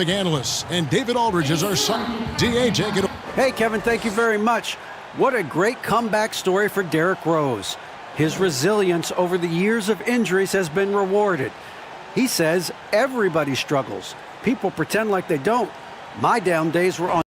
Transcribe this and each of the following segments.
analysts, and David Aldridge is our son. DA, take it. Hey, Kevin, thank you very much. What a great comeback story for Derrick Rose. His resilience over the years of injuries has been rewarded. He says everybody struggles. People pretend like they don't. My down days were on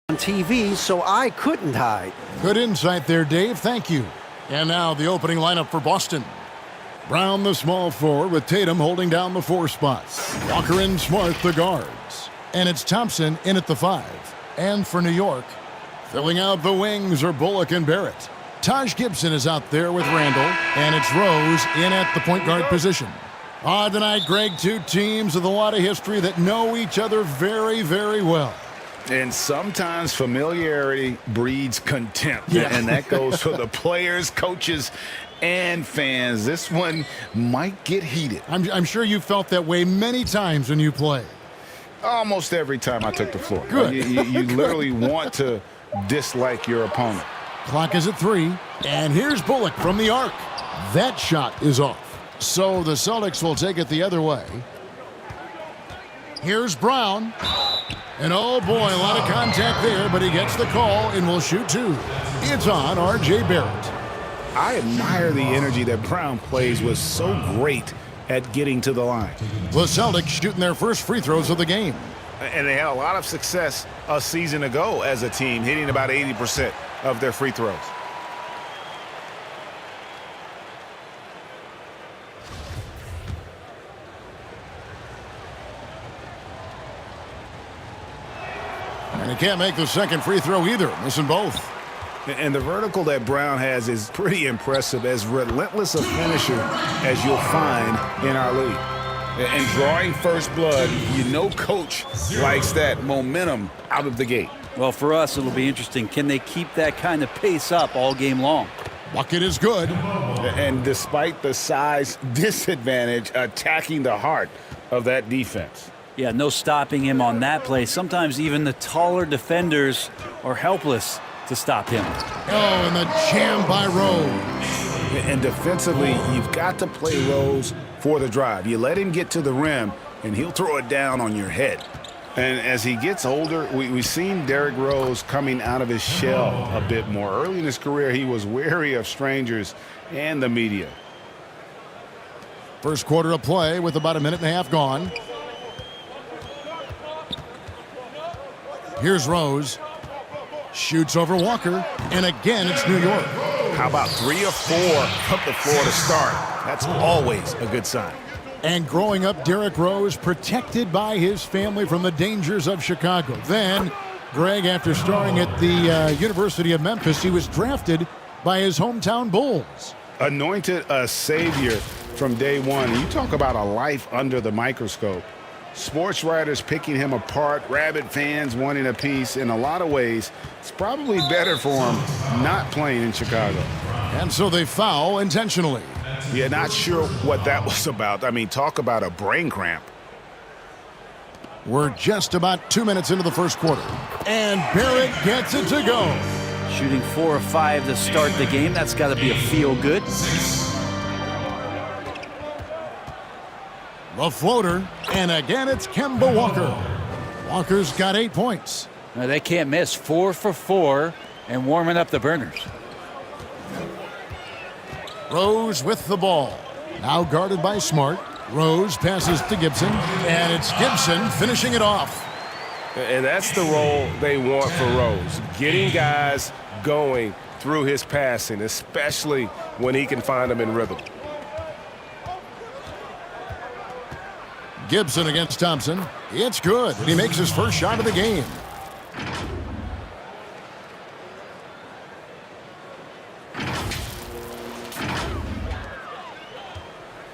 TV, so I couldn't hide. Good insight there, Dave. Thank you. And now the opening lineup for Boston. Brown, the small forward, with Tatum holding down the 4 spots. Walker and Smart, the guards. And it's Thompson in at the 5. And for New York, filling out the wings are Bullock and Barrett. Taj Gibson is out there with Randall. And it's Rose in at the point guard position. Tonight, Greg, 2 teams with a lot of history that know each other very, very well. And sometimes familiarity breeds contempt. Yeah. And that goes for the players, coaches, and fans. This one might get heated. I'm sure you felt that way many times when you play. Almost every time I took the floor. Good. You literally want to dislike your opponent. Clock is at 3. And here's Bullock from the arc. That shot is off. So the Celtics will take it the other way. Here's Brown. And oh boy, a lot of contact there, but he gets the call and will shoot 2. It's on R.J. Barrett. I admire the energy that Brown plays with, so great at getting to the line. The Celtics shooting their first free throws of the game. And they had a lot of success a season ago as a team, hitting about 80% of their free throws. And he can't make the second free throw either, missing both. And the vertical that Brown has is pretty impressive, as relentless a finisher as you'll find in our league. And drawing first blood, you know coach likes that momentum out of the gate. Well, for us, it'll be interesting. Can they keep that kind of pace up all game long? Bucket is good. And despite the size disadvantage, attacking the heart of that defense. Yeah, no stopping him on that play. Sometimes even the taller defenders are helpless to stop him. Oh, and the jam by Rose. And defensively, you've got to play Rose for the drive. You let him get to the rim, and he'll throw it down on your head. And as he gets older, we've seen Derrick Rose coming out of his shell a bit more. Early in his career, he was wary of strangers and the media. First quarter of play with about a minute and a half gone. Here's Rose. Shoots over Walker. And again, it's New York. How about 3 or 4 from the floor to start? That's always a good sign. And growing up, Derrick Rose protected by his family from the dangers of Chicago. Then Greg, after starring at the University of Memphis, he was drafted by his hometown Bulls. Anointed a savior from day one. You talk about a life under the microscope. Sports writers picking him apart, rabid fans wanting a piece. In a lot of ways, it's probably better for him not playing in Chicago. And so they foul intentionally. Yeah, not sure what that was about. I mean, talk about a brain cramp. We're just about 2 minutes into the first quarter. And Barrett gets it to go. Shooting 4 of 5 to start the game. That's got to be a feel-good. The floater, and again it's Kemba Walker. Walker's got 8 points. Now, they can't miss. 4 for 4 and warming up the burners. Rose with the ball. Now guarded by Smart. Rose passes to Gibson, and it's Gibson finishing it off. And that's the role they want for Rose, getting guys going through his passing, especially when he can find them in rhythm. Gibson against Thompson. It's good, and he makes his first shot of the game.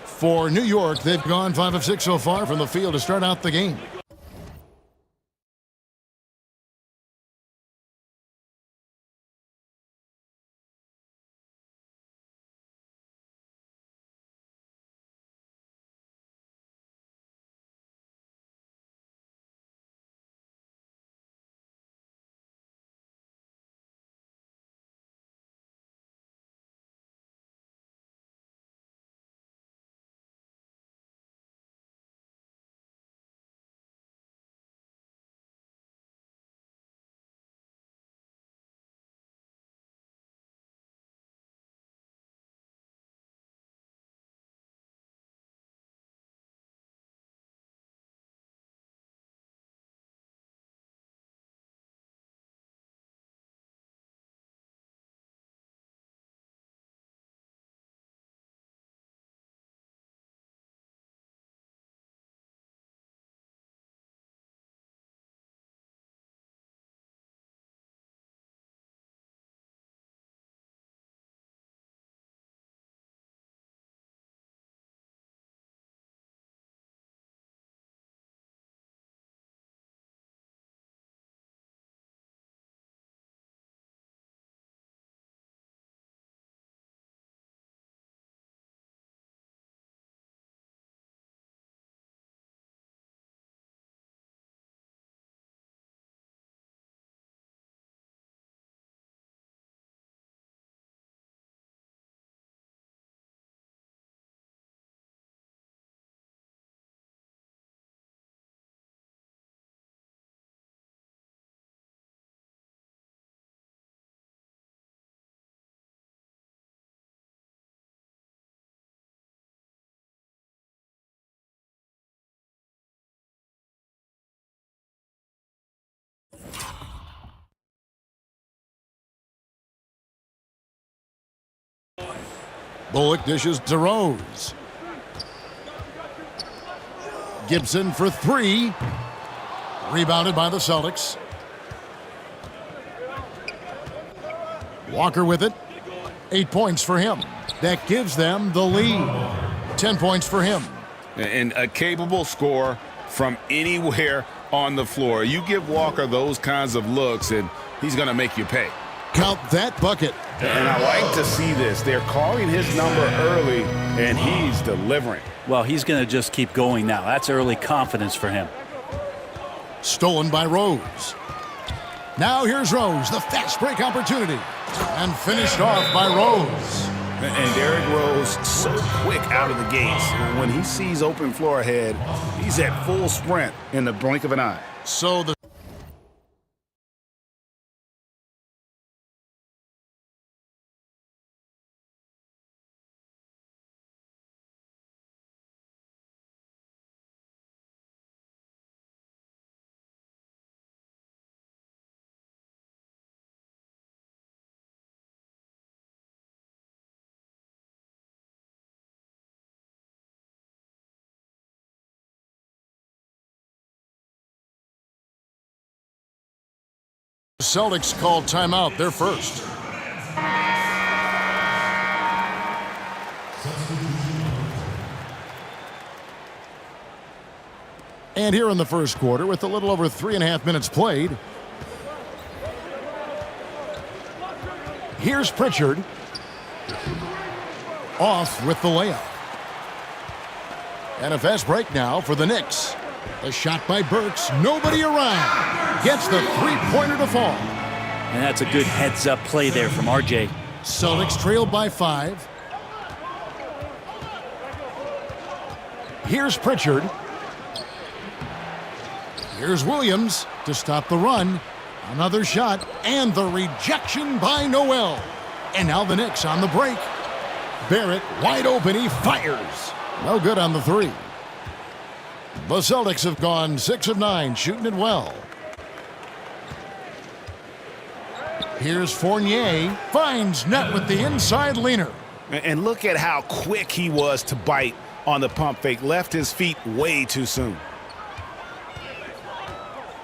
For New York, they've gone 5 of 6 so far from the field to start out the game. Bullock dishes to Rose. Gibson for 3. Rebounded by the Celtics. Walker with it. 8 points for him. That gives them the lead. 10 points for him. And a capable scorer from anywhere on the floor. You give Walker those kinds of looks, and he's going to make you pay. Count that bucket. And I like to see this. They're calling his number early, and he's delivering. Well, he's going to just keep going now. That's early confidence for him. Stolen by Rose. Now here's Rose, the fast break opportunity. And finished off by Rose. And Derrick Rose, so quick out of the gates. When he sees open floor ahead, he's at full sprint in the blink of an eye. So the Celtics called timeout, their first. And here in the first quarter, with a little over 3.5 minutes played, here's Pritchard. Off with the layup. And a fast break now for the Knicks. A shot by Burks, nobody around. Gets the three-pointer to fall. And that's a good heads-up play there from RJ. Celtics trailed by 5. Here's Pritchard. Here's Williams to stop the run. Another shot, and the rejection by Noel. And now the Knicks on the break. Barrett wide open, he fires. No good on the three. The Celtics have gone 6 of 9, shooting it well. Here's Fournier, finds net with the inside leaner. And look at how quick he was to bite on the pump fake. Left his feet way too soon.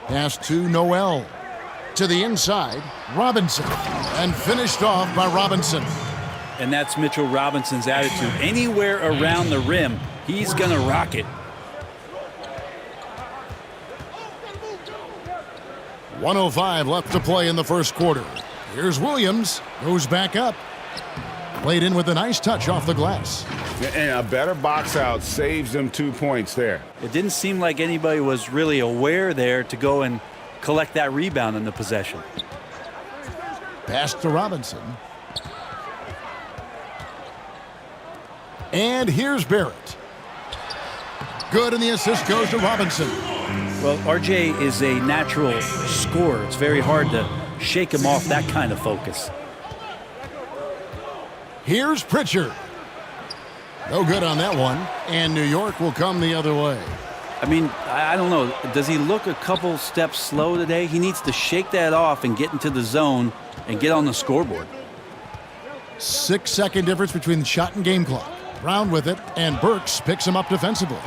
Pass to Noel. To the inside, Robinson. And finished off by Robinson. And that's Mitchell Robinson's attitude. Anywhere around the rim, he's going to rock it. 1:05 left to play in the first quarter. Here's Williams, goes back up. Played in with a nice touch off the glass. And a better box out saves them 2 points there. It didn't seem like anybody was really aware there to go and collect that rebound in the possession. Pass to Robinson. And here's Barrett. Good, and the assist goes to Robinson. Well, RJ is a natural scorer. It's very hard to shake him off that kind of focus. Here's Pritchard. No good on that one, and New York will come the other way. I mean, I don't know. Does he look a couple steps slow today? He needs to shake that off and get into the zone and get on the scoreboard. 6-second difference between the shot and game clock. Brown with it, and Burks picks him up defensively.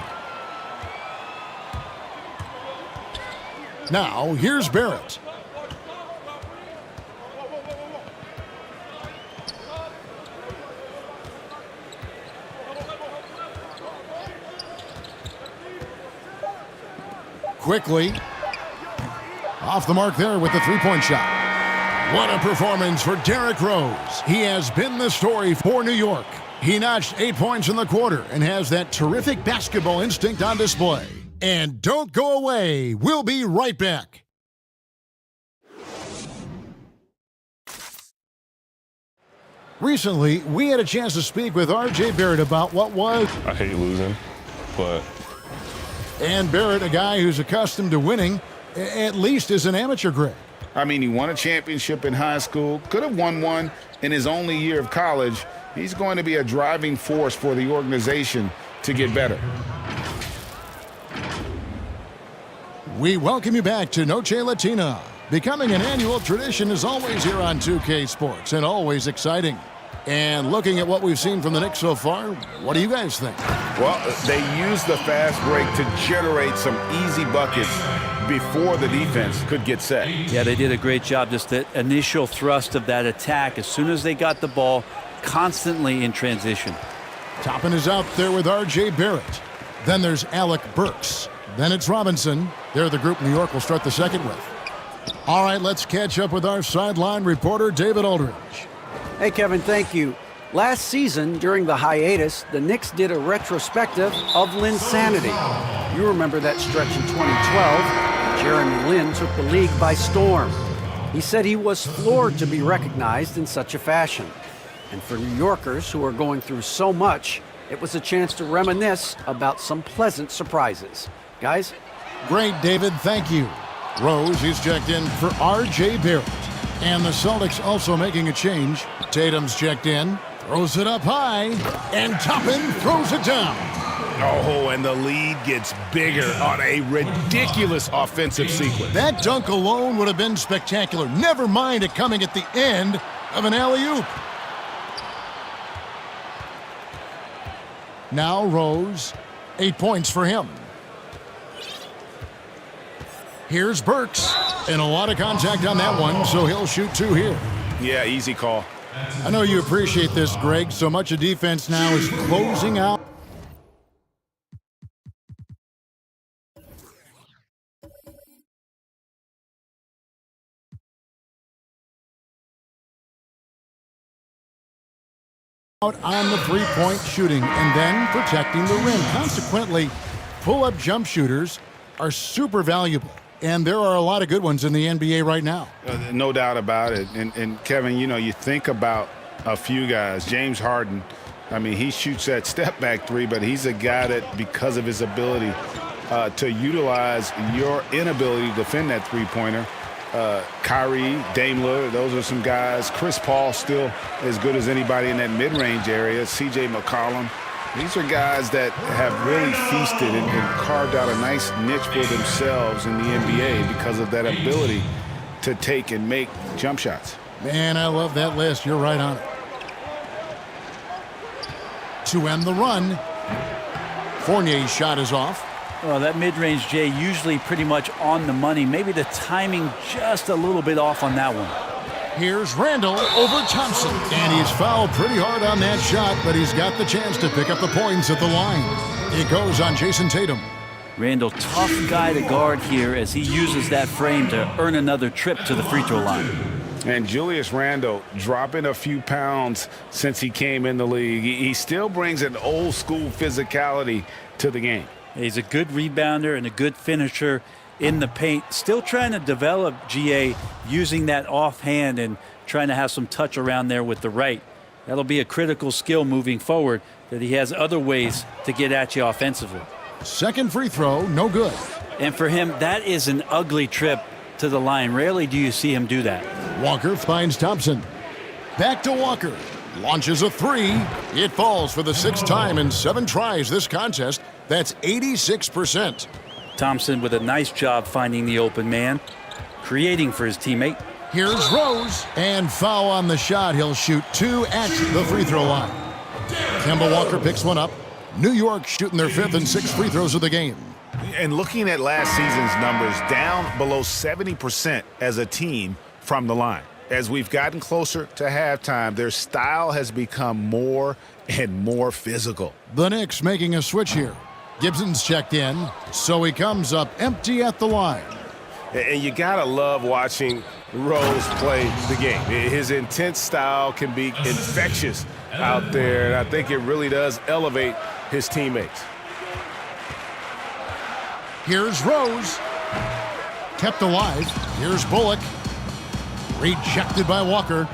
Now, here's Barrett. Quickly. Off the mark there with the three-point shot. What a performance for Derrick Rose. He has been the story for New York. He notched 8 points in the quarter and has that terrific basketball instinct on display. And don't go away. We'll be right back. Recently, we had a chance to speak with R.J. Barrett about what was... I hate losing, but... And Barrett, a guy who's accustomed to winning, at least as an amateur grade. I mean, he won a championship in high school, could have won one in his only year of college. He's going to be a driving force for the organization to get better. We welcome you back to Noche Latina. Becoming an annual tradition is always here on 2K Sports and always exciting. And looking at what we've seen from the Knicks so far, what do you guys think? Well, they used the fast break to generate some easy buckets before the defense could get set. Yeah, they did a great job. Just the initial thrust of that attack, as soon as they got the ball, constantly in transition. Toppin is out there with R.J. Barrett. Then there's Alec Burks. Then it's Robinson. They're the group New York will start the second with. All right, let's catch up with our sideline reporter, David Aldridge. Hey, Kevin, thank you. Last season, during the hiatus, the Knicks did a retrospective of Linsanity. You remember that stretch in 2012. Jeremy Lin took the league by storm. He said he was floored to be recognized in such a fashion. And for New Yorkers who are going through so much, it was a chance to reminisce about some pleasant surprises. Guys? Great, David. Thank you. Rose is checked in for R.J. Barrett. And the Celtics also making a change. Tatum's checked in, throws it up high, and Toppin throws it down. Oh, and the lead gets bigger on a ridiculous offensive sequence. That dunk alone would have been spectacular. Never mind it coming at the end of an alley-oop. Now Rose, 8 points for him. Here's Burks, and a lot of contact on that one, so he'll shoot 2 here. Yeah, easy call. I know you appreciate this, Greg. So much of defense now is closing out. Out on the three-point shooting and then protecting the rim. Consequently, pull-up jump shooters are super valuable, and there are a lot of good ones in the NBA right now. No doubt about it. And Kevin, you know, you think about a few guys. James Harden, I mean, he shoots that step-back three, but he's a guy that, because of his ability to utilize your inability to defend that three-pointer, Kyrie, Dame Lillard, those are some guys. Chris Paul still as good as anybody in that mid-range area. C.J. McCollum. These are guys that have really feasted and carved out a nice niche for themselves in the NBA because of that ability to take and make jump shots. Man, I love that list. You're right on it. To end the run, Fournier's shot is off. Well, that mid-range, Jay, usually pretty much on the money. Maybe the timing just a little bit off on that one. Here's Randall over Thompson. And he's fouled pretty hard on that shot, but he's got the chance to pick up the points at the line. It goes on Jason Tatum. Randall, tough guy to guard here as he uses that frame to earn another trip to the free throw line. And Julius Randle dropping a few pounds since he came in the league. He still brings an old-school physicality to the game. He's a good rebounder and a good finisher in the paint. Still trying to develop GA using that offhand and trying to have some touch around there with the right. That'll be a critical skill moving forward, that he has other ways to get at you offensively. Second free throw, no good. And for him, that is an ugly trip to the line. Rarely do you see him do that. Walker finds Thompson. Back to Walker. Launches a three. It falls for the 6th time in 7 tries this contest. That's 86%. Thompson with a nice job finding the open man, creating for his teammate. Here's Rose, and foul on the shot. He'll shoot 2 at the free throw line. Kemba Walker picks one up. New York shooting their 5th and 6th free throws of the game. And looking at last season's numbers, down below 70% as a team from the line. As we've gotten closer to halftime, their style has become more and more physical. The Knicks making a switch here. Gibson's checked in, so he comes up empty at the line. And you got to love watching Rose play the game. His intense style can be infectious out there, and I think it really does elevate his teammates. Here's Rose. Kept alive. Here's Bullock. Rejected by Walker.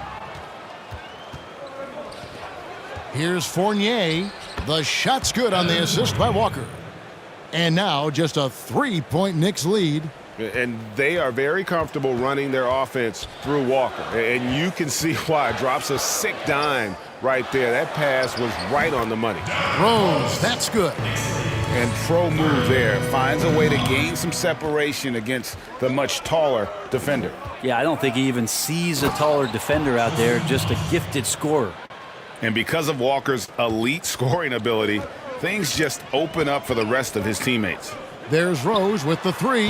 Here's Fournier. The shot's good on the assist by Walker. And now just a 3-point Knicks lead. And they are very comfortable running their offense through Walker. And you can see why. Drops a sick dime right there. That pass was right on the money. Rose, that's good. And pro move there. Finds a way to gain some separation against the much taller defender. Yeah, I don't think he even sees a taller defender out there, just a gifted scorer. And because of Walker's elite scoring ability, things just open up for the rest of his teammates. There's Rose with the 3.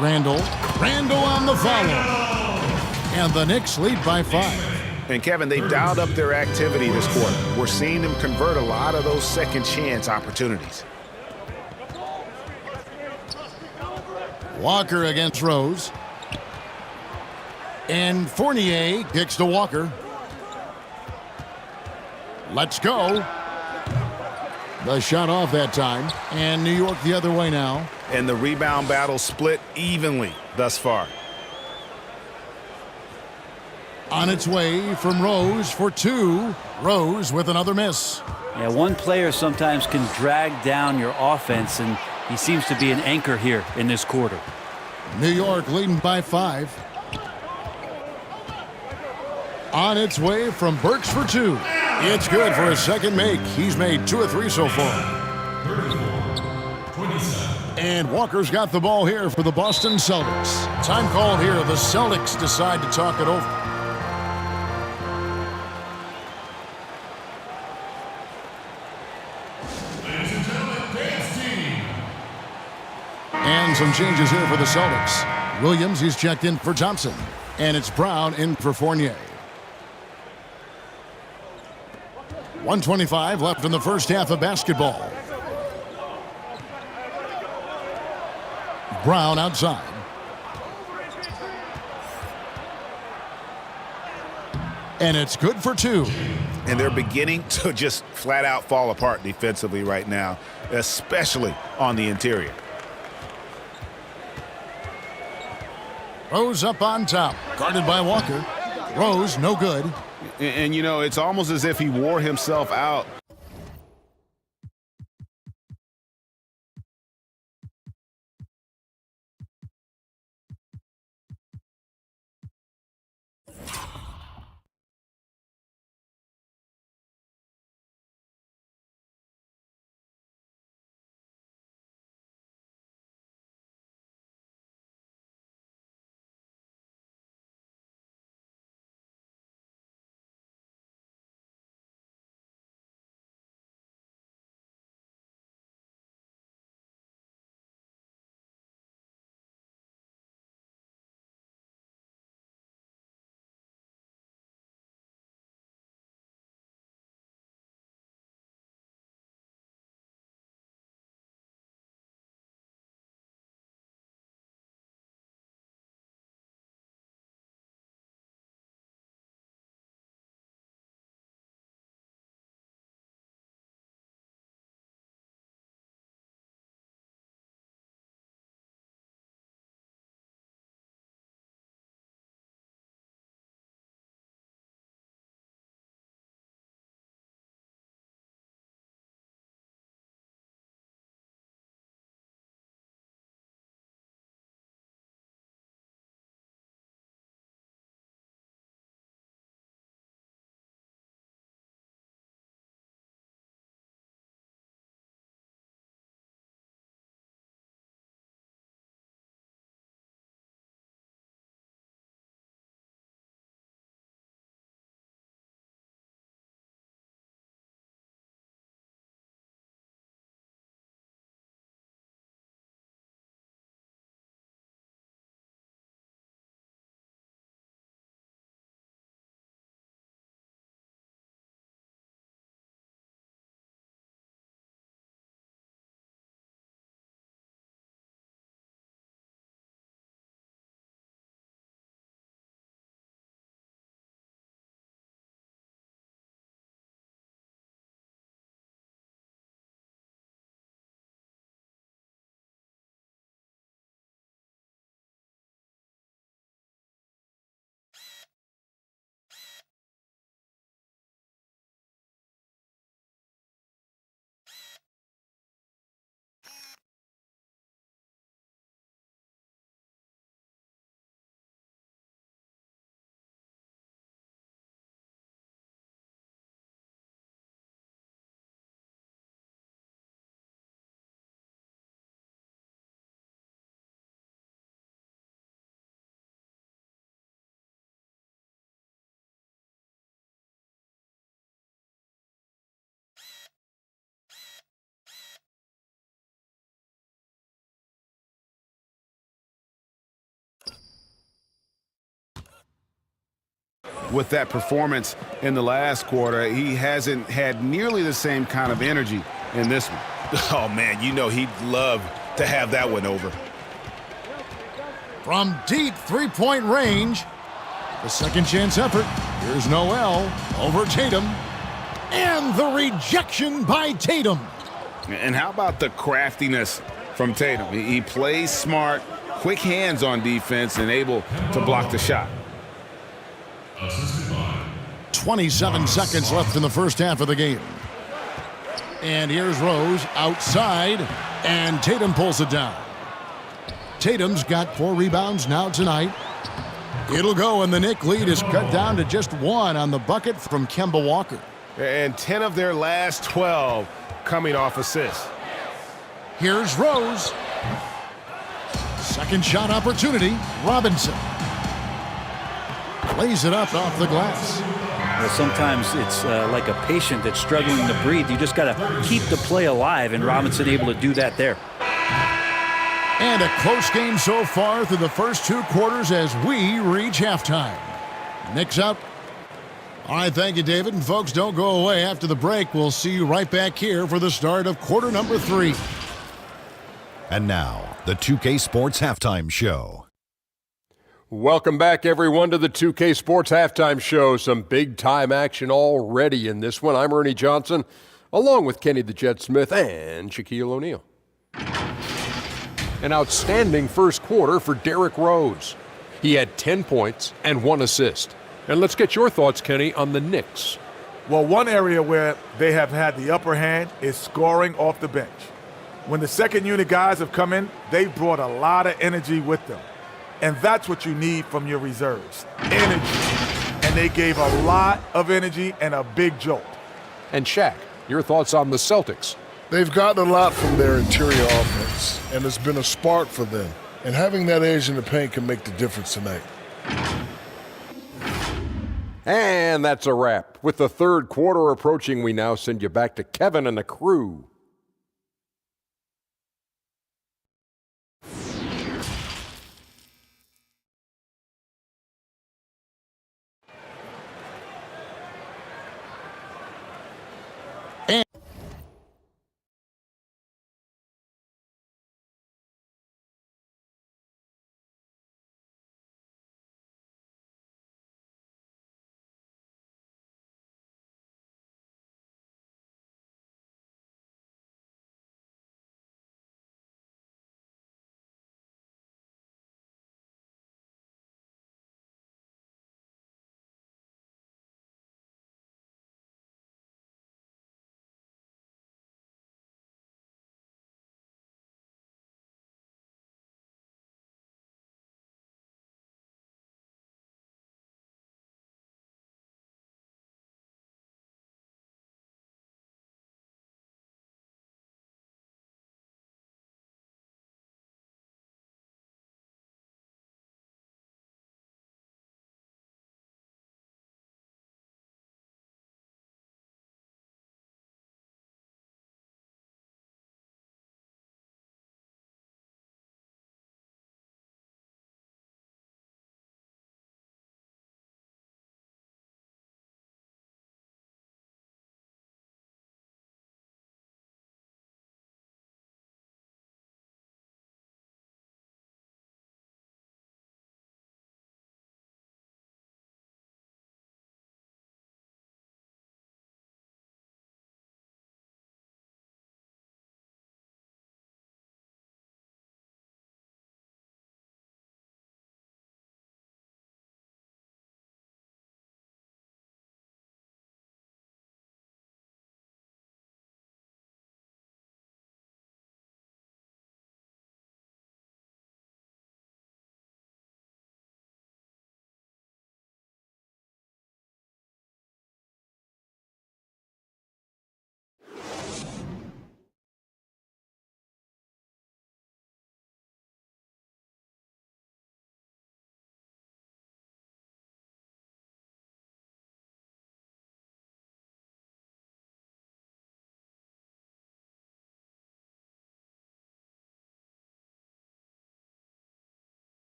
Randall on the follow. And the Knicks lead by 5. And Kevin, they've dialed up their activity this quarter. We're seeing them convert a lot of those second chance opportunities. Walker against Rose. And Fournier kicks to Walker. Let's go. The shot off that time. And New York the other way now. And the rebound battle split evenly thus far. On its way from Rose for 2. Rose with another miss. Yeah, one player sometimes can drag down your offense, and he seems to be an anchor here in this quarter. New York leading by 5. On its way from Burks for 2. It's good for his second make. He's made 2 of 3 so far. And Walker's got the ball here for the Boston Celtics. Time called here. The Celtics decide to talk it over. And some changes here for the Celtics. Williams, he's checked in for Thompson. And it's Brown in for Fournier. 1:25 left in the first half of basketball. Brown outside. And it's good for two. And they're beginning to just flat out fall apart defensively right now, especially on the interior. Rose up on top, guarded by Walker. Rose, no good. And you know, it's almost as if he wore himself out. With that performance in the last quarter, he hasn't had nearly the same kind of energy in this one. Oh, man, you know he'd love to have that one over. From deep three-point range, the second chance effort. Here's Noel over Tatum. And the rejection by Tatum. And how about the craftiness from Tatum? He plays smart, quick hands on defense, and able to block the shot. 27 seconds left in the first half of the game. And here's Rose outside, and Tatum pulls it down. Tatum's got 4 rebounds now tonight. It'll go, and the Knick lead is cut down to just 1 on the bucket from Kemba Walker. And 10 of their last 12 coming off assists. Here's Rose. Second shot opportunity. Robinson lays it up off the glass. Well, sometimes it's like a patient that's struggling to breathe. You just got to keep the play alive, and Robinson able to do that there. And a close game so far through the first 2 quarters as we reach halftime. Nick's out. All right, thank you, David. And folks, don't go away. After the break, we'll see you right back here for the start of quarter number 3. And now, the 2K Sports Halftime Show. Welcome back, everyone, to the 2K Sports Halftime Show. Some big-time action already in this one. I'm Ernie Johnson, along with Kenny the Jet Smith and Shaquille O'Neal. An outstanding first quarter for Derrick Rose. He had 10 points and 1 assist. And let's get your thoughts, Kenny, on the Knicks. Well, one area where they have had the upper hand is scoring off the bench. When the second unit guys have come in, they've brought a lot of energy with them. And that's what you need from your reserves, energy. And they gave a lot of energy and a big jolt. And Shaq, your thoughts on the Celtics? They've gotten a lot from their interior offense, and it's been a spark for them. And having that edge in the paint can make the difference tonight. And that's a wrap. With the third quarter approaching, we now send you back to Kevin and the crew.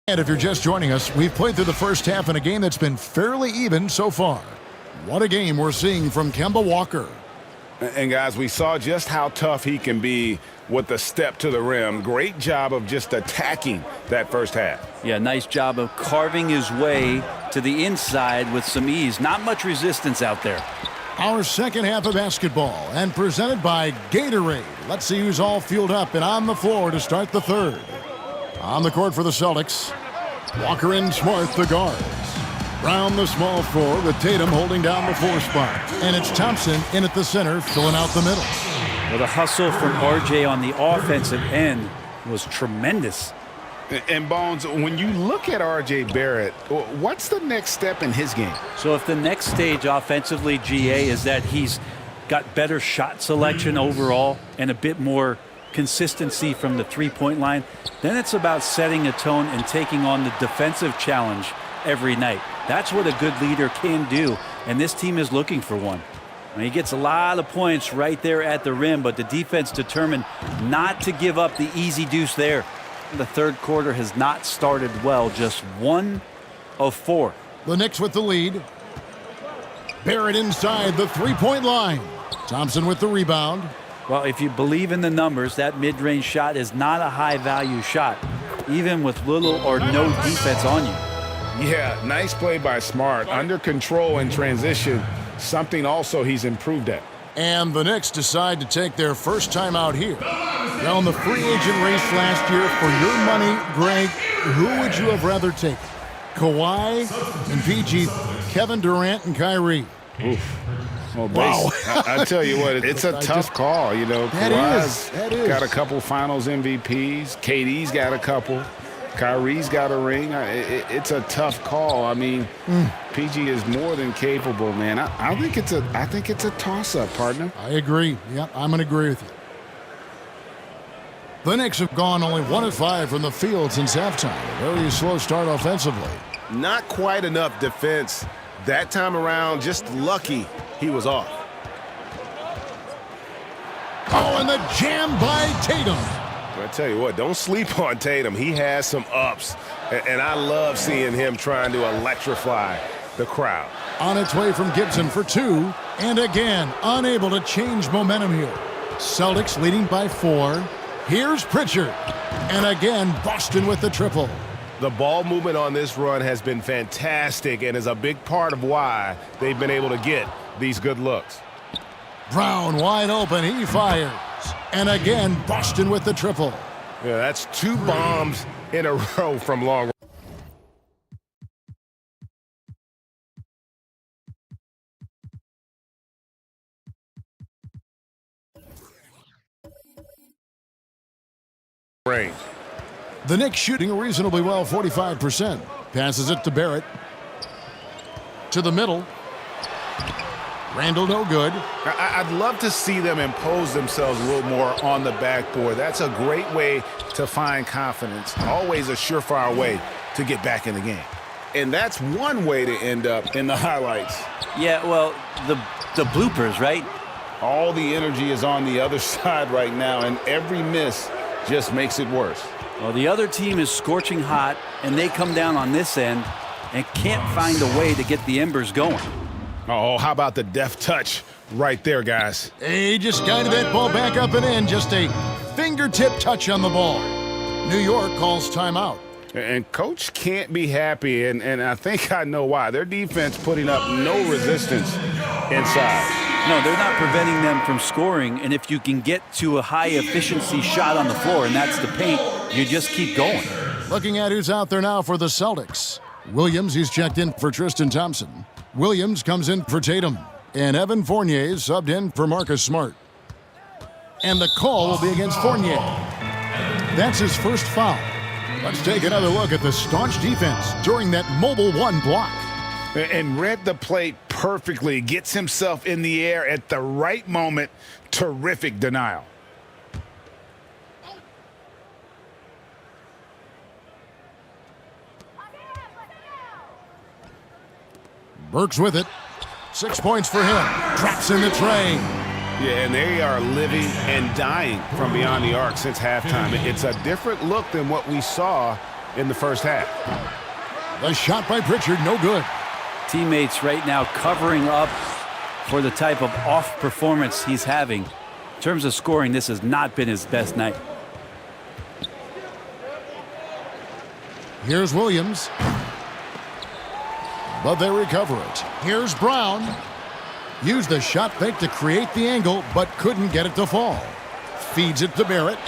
And if you're just joining us, we've played through the first half in a game that's been fairly even so far. What a game we're seeing from Kemba Walker. And guys, we saw just how tough he can be with the step to the rim. Great job of just attacking that first half. Yeah, nice job of carving his way to the inside with some ease. Not much resistance out there. Our second half of basketball, and presented by Gatorade. Let's see who's all fueled up and on the floor to start the third. On the court for the Celtics, Walker and Smart, the guards. Brown, the small forward, with Tatum holding down the 4 spot. And it's Thompson in at the center, filling out the middle. Well, the hustle from RJ on the offensive end was tremendous. And Bones, when you look at R.J. Barrett, what's the next step in his game? So if the next stage offensively, GA, is that he's got better shot selection overall and a bit more consistency from the three-point line, then it's about setting a tone and taking on the defensive challenge every night. That's what a good leader can do, and this team is looking for one. He gets a lot of points right there at the rim, but the defense determined not to give up the easy deuce there. The third quarter has not started well, just 1 of 4. The Knicks with the lead. Barrett inside the three-point line. Thompson with the rebound. Well, if you believe in the numbers, that mid-range shot is not a high-value shot, even with little or no defense on you. Yeah, nice play by Smart. Under control in transition, something also he's improved at. And the Knicks decide to take their first time out here. Now, in the free agent race last year, for your money, Greg, who would you have rather taken? Kawhi and PG, Kevin Durant and Kyrie. Oof. Well, wow. I tell you what, it's a tough call. You know, Kawhi's got a couple finals MVPs. KD's got a couple. Kyrie's got a ring. It's a tough call. I mean, PG is more than capable, man. I think it's a toss-up, partner. I agree. Yep, I'm going to agree with you. The Knicks have gone only 1 of 5 from the field since halftime. A very slow start offensively. Not quite enough defense. That time around, just lucky he was off. Oh, and the jam by Tatum. I tell you what, don't sleep on Tatum. He has some ups, and I love seeing him trying to electrify the crowd. On its way from Gibson for 2, and again, unable to change momentum here. Celtics leading by 4. Here's Pritchard, and again, Boston with the triple. The ball movement on this run has been fantastic and is a big part of why they've been able to get these good looks. Brown wide open, he fires. And again, Boston with the triple. Yeah, that's 2 bombs in a row from long range. The Knicks shooting reasonably well, 45%. Passes it to Barrett. To the middle. Randall no good. I'd love to see them impose themselves a little more on the backboard. That's a great way to find confidence. Always a surefire way to get back in the game. And that's one way to end up in the highlights. Yeah, well, the bloopers, right? All the energy is on the other side right now, and every miss just makes it worse. Well, the other team is scorching hot, and they come down on this end and can't find a way to get the embers going. Oh, how about the deft touch right there, guys? He just guided that ball back up and in. Just a fingertip touch on the ball. New York calls timeout. And Coach can't be happy, and I think I know why. Their defense putting up no resistance inside. No, they're not preventing them from scoring, and if you can get to a high-efficiency shot on the floor, and that's the paint, you just keep going. Looking at who's out there now for the Celtics. Williams, he's checked in for Tristan Thompson. Williams comes in for Tatum. And Evan Fournier subbed in for Marcus Smart. And the call will be against Fournier. That's his first foul. Let's take another look at the staunch defense during that mobile 1 block. And read the play perfectly. Gets himself in the air at the right moment. Terrific denial. Burks with it. 6 points for him. Drops in the tray. Yeah, and they are living and dying from beyond the arc since halftime. It's a different look than what we saw in the first half. The shot by Pritchard, no good. Teammates right now covering up for the type of off performance he's having. In terms of scoring, this has not been his best night. Here's Williams. But they recover it. Here's Brown. Used the shot fake to create the angle, but couldn't get it to fall. Feeds it to Barrett.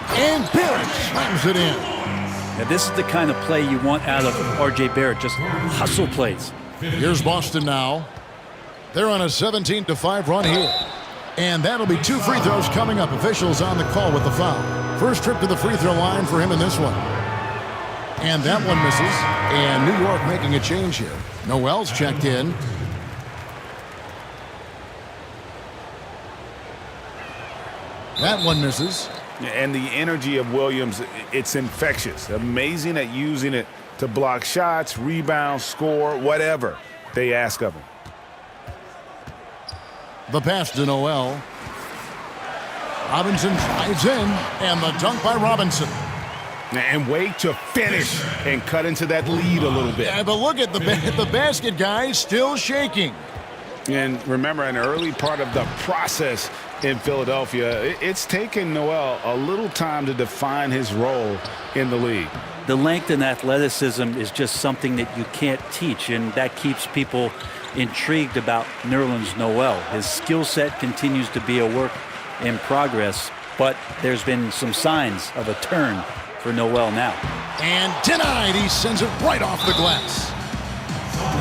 And Barrett slams it in. Now, this is the kind of play you want out of R.J. Barrett, just hustle plays. Here's Boston now. They're on a 17-5 run here. And that'll be 2 free throws coming up. Officials on the call with the foul. First trip to the free throw line for him in this one. And that one misses. And New York making a change here. Noel's checked in. That one misses. And the energy of Williams, it's infectious. Amazing at using it to block shots, rebound, score, whatever they ask of him. The pass to Noel. Robinson drives in, and the dunk by Robinson. And wait to finish and cut into that lead a little bit. Yeah, but look at the basket, guys, still shaking. And remember, an early part of the process in Philadelphia, it's taken Noel a little time to define his role in the league. The length and athleticism is just something that you can't teach, and that keeps people intrigued about Nerlens Noel. His skill set continues to be a work in progress, but there's been some signs of a turn for Noel now. And denied. He sends it right off the glass.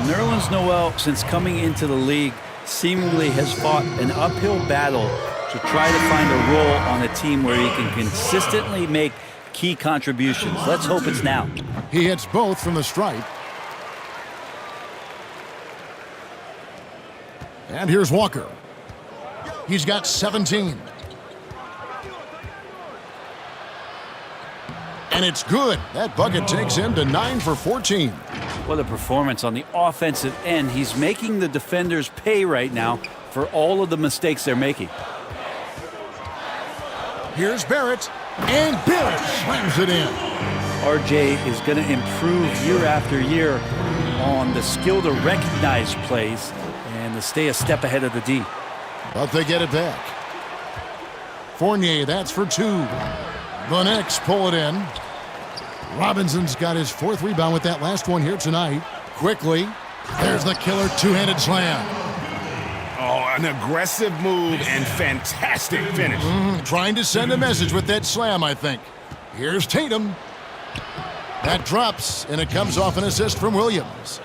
Nerlens Noel, since coming into the league, seemingly has fought an uphill battle to try to find a role on a team where he can consistently make key contributions. Let's hope it's now. He hits both from the stripe. And here's Walker. He's got 17. And it's good. That bucket takes him to 9 for 14. What a performance on the offensive end. He's making the defenders pay right now for all of the mistakes they're making. Here's Barrett. And Barrett slams it in. RJ is going to improve year after year on the skill to recognize plays and to stay a step ahead of the D. But they get it back. Fournier, that's for 2. The Knicks pull it in. Robinson's got his 4th rebound with that last one here tonight. Quickly, there's the killer two-handed slam. Oh, an aggressive move and fantastic finish. Trying to send a message with that slam, I think. Here's Tatum. That drops, and it comes off an assist from Williams.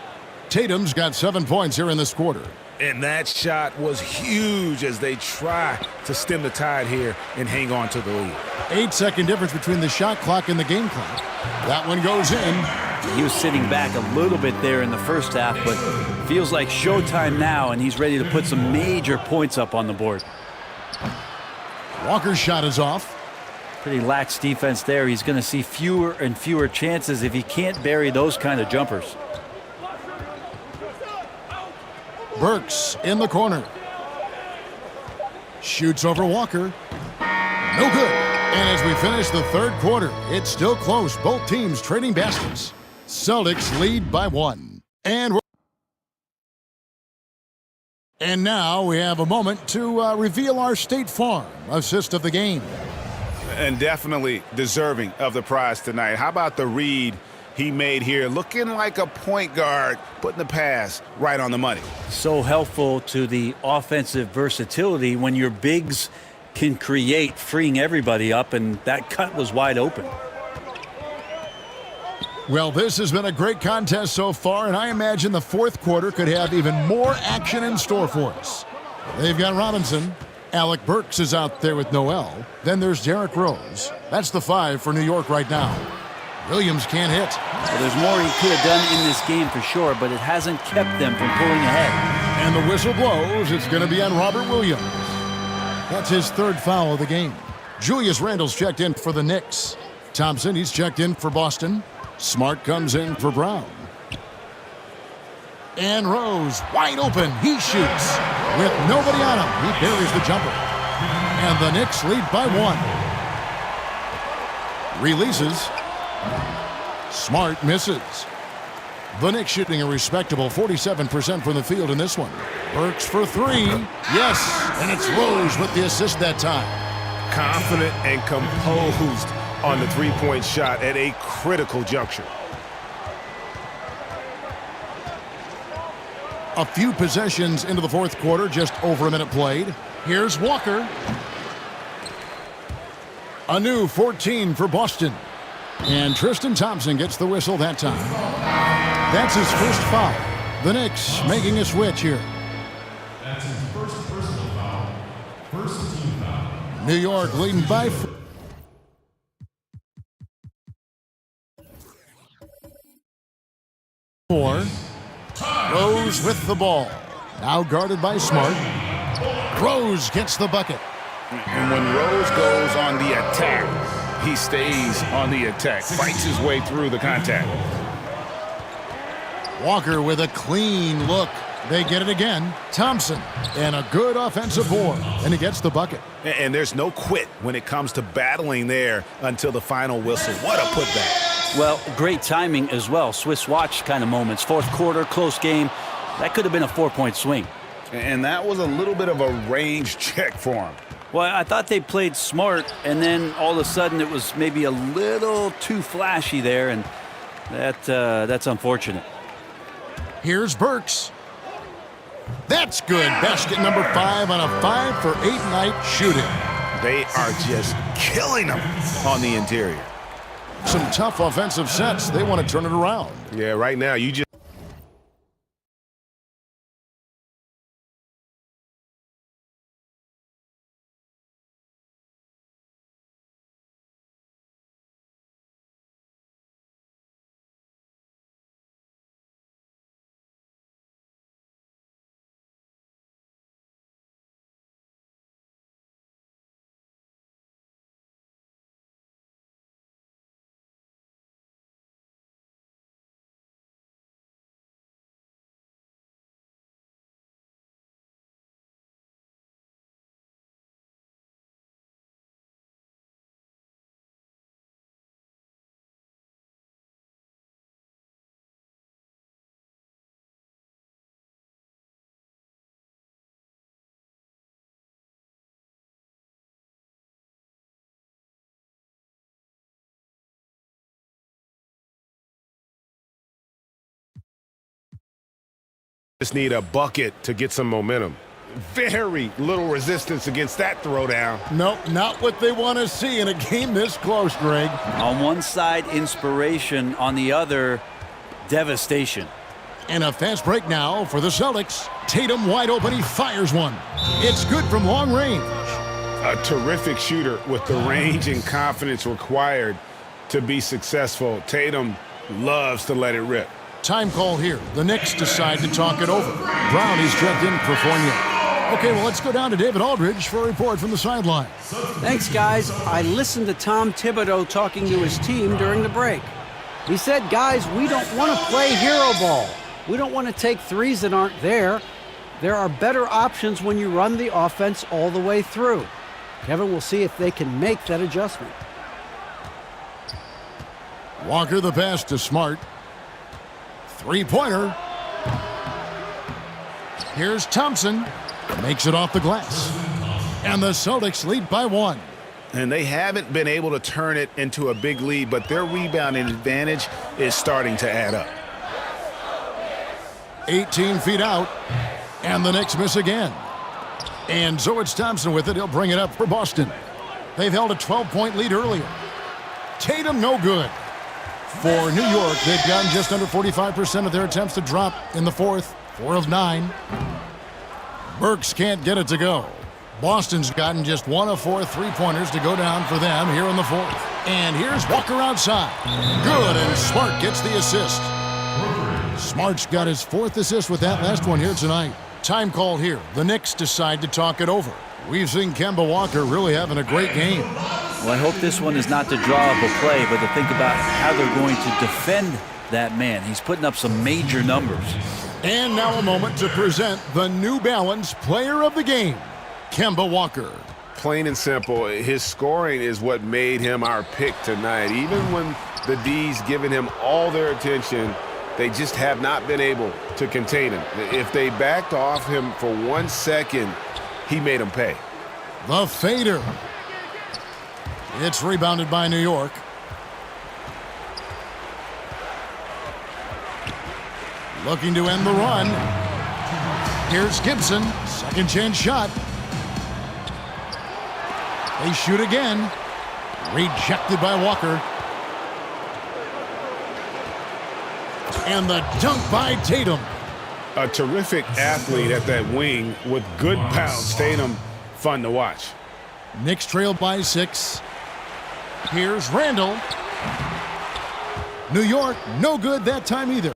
Tatum's got 7 points here in this quarter. And that shot was huge as they try to stem the tide here and hang on to the lead. 8-second difference between the shot clock and the game clock. That one goes in. He was sitting back a little bit there in the first half, but feels like showtime now, and he's ready to put some major points up on the board. Walker's shot is off. Pretty lax defense there. He's going to see fewer and fewer chances if he can't bury those kind of jumpers. Burks in the corner. Shoots over Walker. No good. And as we finish the third quarter, it's still close. Both teams trading baskets. Celtics lead by 1. And now we have a moment to reveal our State Farm assist of the game. And definitely deserving of the prize tonight. How about the read he made here, looking like a point guard, putting the pass right on the money. So helpful to the offensive versatility when your bigs can create, freeing everybody up, and that cut was wide open. Well, this has been a great contest so far, and I imagine the fourth quarter could have even more action in store for us. They've got Robinson. Alec Burks is out there with Noel. Then there's Derrick Rose. That's the 5 for New York right now. Williams can't hit. Well, there's more he could have done in this game for sure, but it hasn't kept them from pulling ahead. And the whistle blows. It's going to be on Robert Williams. That's his 3rd foul of the game. Julius Randle's checked in for the Knicks. Thompson, he's checked in for Boston. Smart comes in for Brown. And Rose, wide open. He shoots. With nobody on him, he buries the jumper. And the Knicks lead by 1. Releases. Smart misses. The Knicks shooting a respectable 47% from the field in this one. Burks for 3. Yes, and it's Rose with the assist that time. Confident and composed on the three-point shot at a critical juncture. A few possessions into the fourth quarter, just over a minute played. Here's Walker. A new 14 for Boston. And Tristan Thompson gets the whistle that time. That's his first foul. The Knicks making a switch here. That's his first personal foul. New York leading by 4. Rose with the ball. Now guarded by Smart. Rose gets the bucket. And when Rose goes on the attack, he stays on the attack, fights his way through the contact. Walker with a clean look. They get it again. Thompson, and a good offensive board, and he gets the bucket. And there's no quit when it comes to battling there until the final whistle. What a putback. Well, great timing as well. Swiss watch kind of moments. Fourth quarter, close game. That could have been a 4-point swing. And that was a little bit of a range check for him. Well, I thought they played smart, and then all of a sudden it was maybe a little too flashy there, and that's unfortunate. Here's Burks. That's good. Basket number 5 on a 5 for 8 night shooting. They are just killing them on the interior. Some tough offensive sets. They want to turn it around. Yeah, right now you just need a bucket to get some momentum. Very little resistance against that throwdown. Nope, not what they want to see in a game this close, Greg. On one side, inspiration. On the other, devastation. And a fast break now for the Celtics. Tatum wide open. He fires one. It's good from long range. A terrific shooter with the range and confidence required to be successful. Tatum loves to let it rip. Time call here. The Knicks decide to talk it over. Brown is checked in for Fournier. Okay, well, let's go down to David Aldridge for a report from the sideline. Thanks, guys. I listened to Tom Thibodeau talking to his team during the break. He said, guys, we don't want to play hero ball. We don't want to take threes that aren't there. There are better options when you run the offense all the way through. Kevin will see if they can make that adjustment. Walker the pass to Smart. Three-pointer. Here's Thompson. Makes it off the glass. And the Celtics lead by 1. And they haven't been able to turn it into a big lead, but their rebounding advantage is starting to add up. 18 feet out. And the Knicks miss again. And so it's Thompson with it. He'll bring it up for Boston. They've held a 12-point lead earlier. Tatum no good. For New York, they've gotten just under 45% of their attempts to drop in the fourth. 4 of 9. Burks can't get it to go. Boston's gotten just 1 of 4 3-pointers to go down for them here in the fourth. And here's Walker outside. Good, and Smart gets the assist. Smart's got his 4th assist with that last one here tonight. Time call here. The Knicks decide to talk it over. We've seen Kemba Walker really having a great game. Well, I hope this one is not to draw up a play, but to think about how they're going to defend that man. He's putting up some major numbers. And now a moment to present the New Balance Player of the Game, Kemba Walker. Plain and simple, his scoring is what made him our pick tonight. Even when the D's giving him all their attention, they just have not been able to contain him. If they backed off him for 1 second, he made them pay. The fader. It's rebounded by New York. Looking to end the run. Here's Gibson. Second chance shot. They shoot again. Rejected by Walker. And the dunk by Tatum. A terrific athlete at that wing with good pounds. Tatum, fun to watch. Knicks trail by 6. Here's Randall. New York, no good that time either.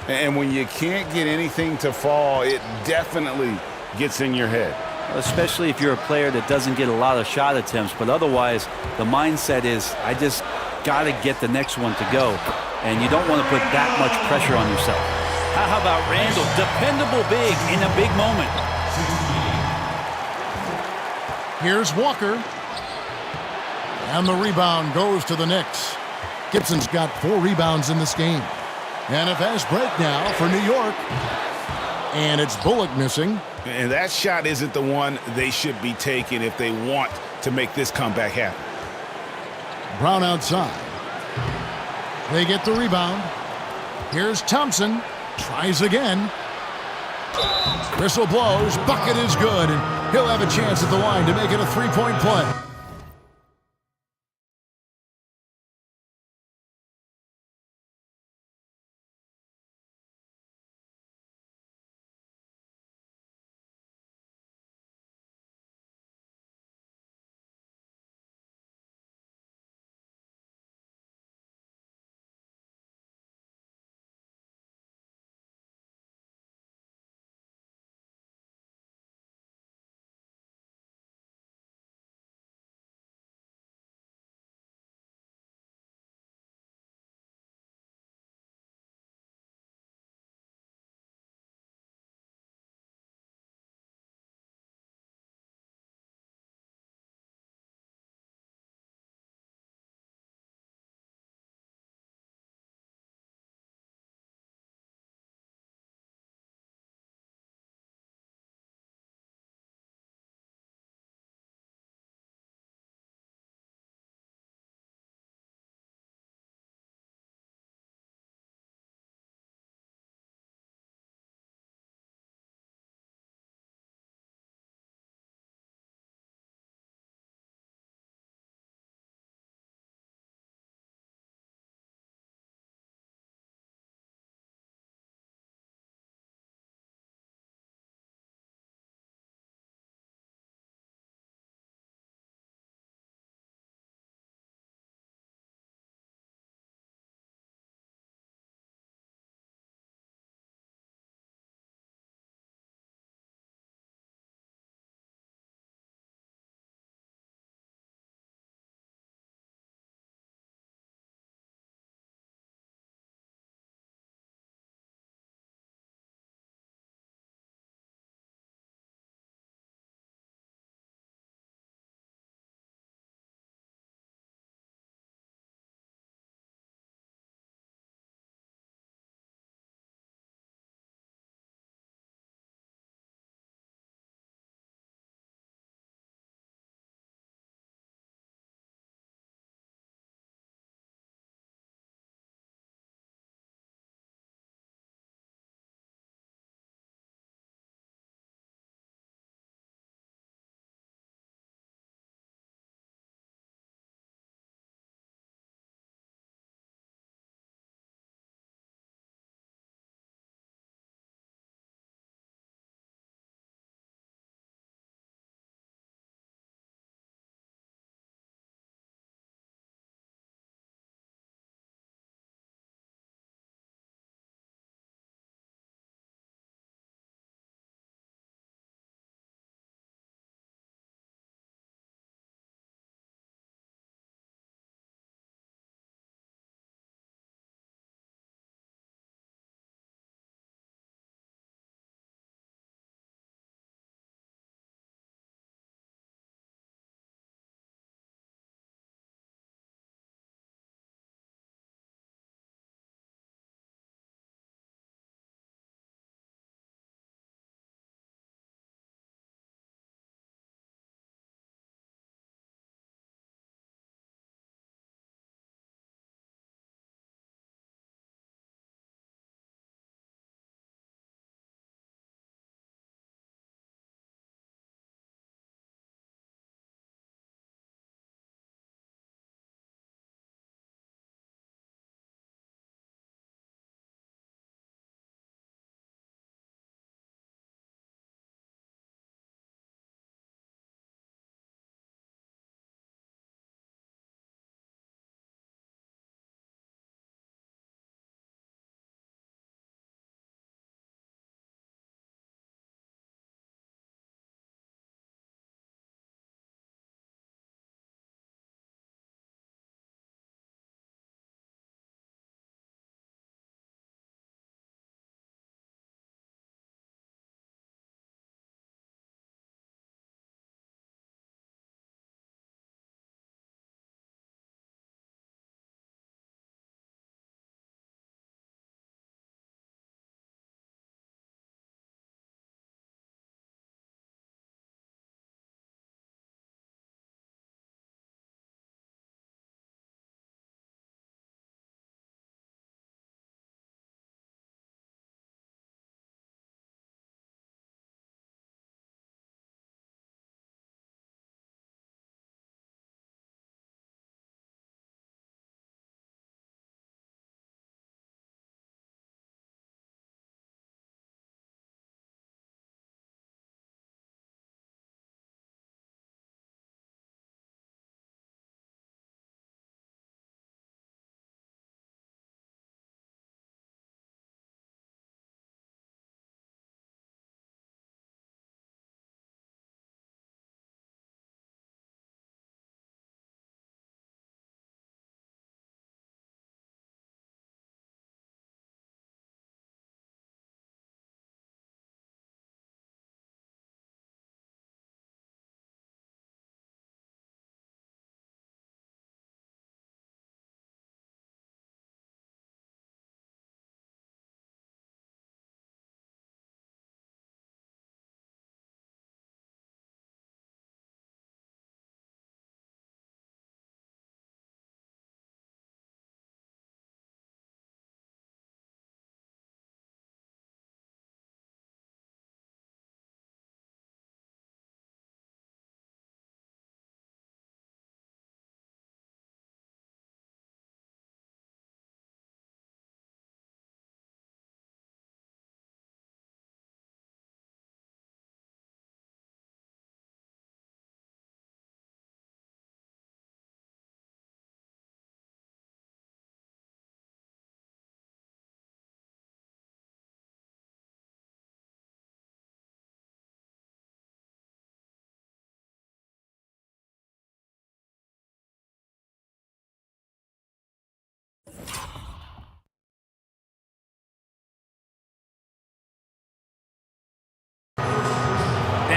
And when you can't get anything to fall, it definitely gets in your head. Especially if you're a player that doesn't get a lot of shot attempts, but otherwise the mindset is I just got to get the next one to go, and you don't want to put that much pressure on yourself. How about Randall? Dependable big in a big moment. Here's Walker. And the rebound goes to the Knicks. Gibson's got 4 rebounds in this game. And a fast break now for New York. And it's Bullock missing. And that shot isn't the one they should be taking if they want to make this comeback happen. Brown outside. They get the rebound. Here's Thompson. Tries again. Whistle blows. Bucket is good. And he'll have a chance at the line to make it a 3-point play.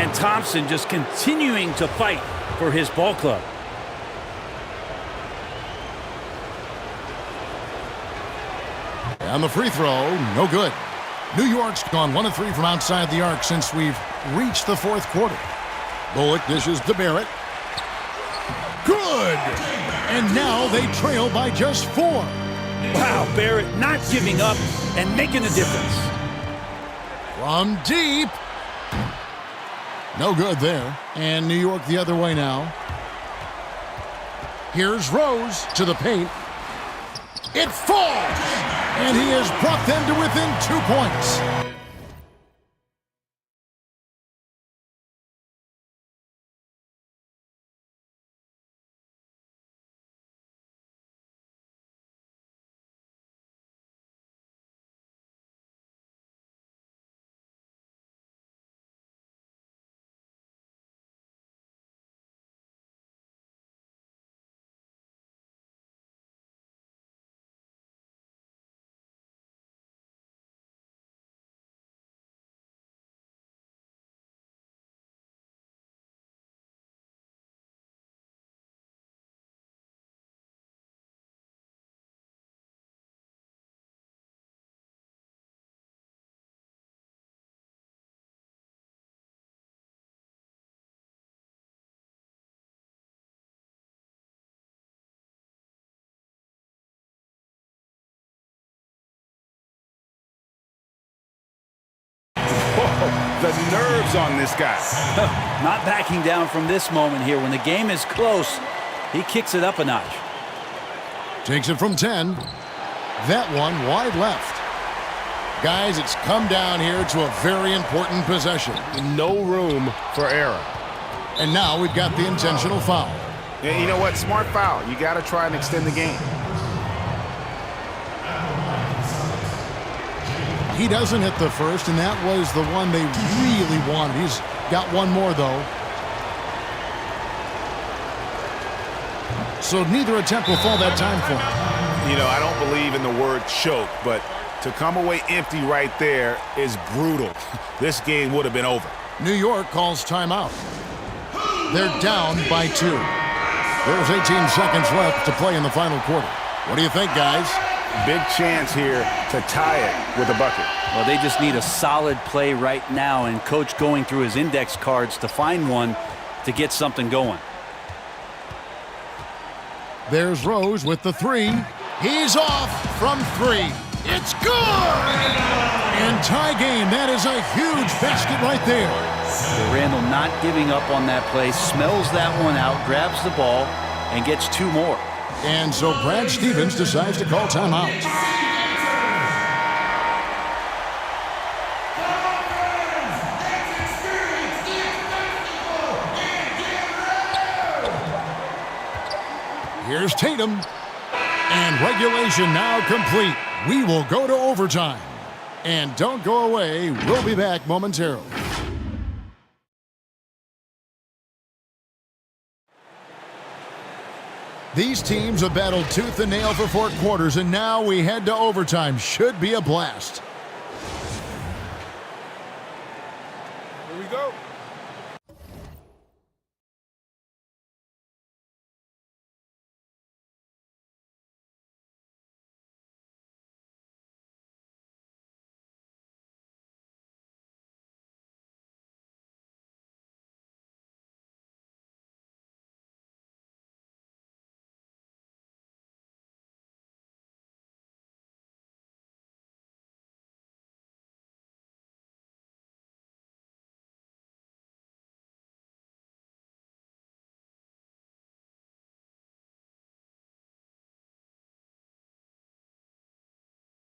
And Thompson just continuing to fight for his ball club. And the free throw, no good. New York's gone 1 of 3 from outside the arc since we've reached the fourth quarter. Bullock dishes to Barrett. Good! And now they trail by just 4. Wow, Barrett not giving up and making a difference. From deep. No good there. And New York the other way now. Here's Rose to the paint. It falls! And he has brought them to within 2 points. The nerves on this guy. Not backing down from this moment here. When the game is close, he kicks it up a notch. Takes it from 10. That one wide left. Guys, it's come down here to a very important possession. No room for error. And now we've got the intentional foul. Yeah, you know what? Smart foul. You got to try and extend the game. He doesn't hit the first, and that was the one they really wanted. He's got one more, though. So neither attempt will fall that time for him. You know, I don't believe in the word choke, but to come away empty right there is brutal. This game would have been over. New York calls timeout. They're down by 2. There's 18 seconds left to play in the final quarter. What do you think, guys? Big chance here to tie it with a bucket. Well, they just need a solid play right now, and Coach going through his index cards to find one to get something going. There's Rose with the 3. He's off from 3. It's good! And tie game. That is a huge basket right there. Randall not giving up on that play, smells that one out, grabs the ball, and gets 2 more. And so Brad Stevens decides to call timeout. Here's Tatum. And regulation now complete. We will go to overtime. And don't go away. We'll be back momentarily. These teams have battled tooth and nail for 4 quarters, and now we head to overtime. Should be a blast. Here we go.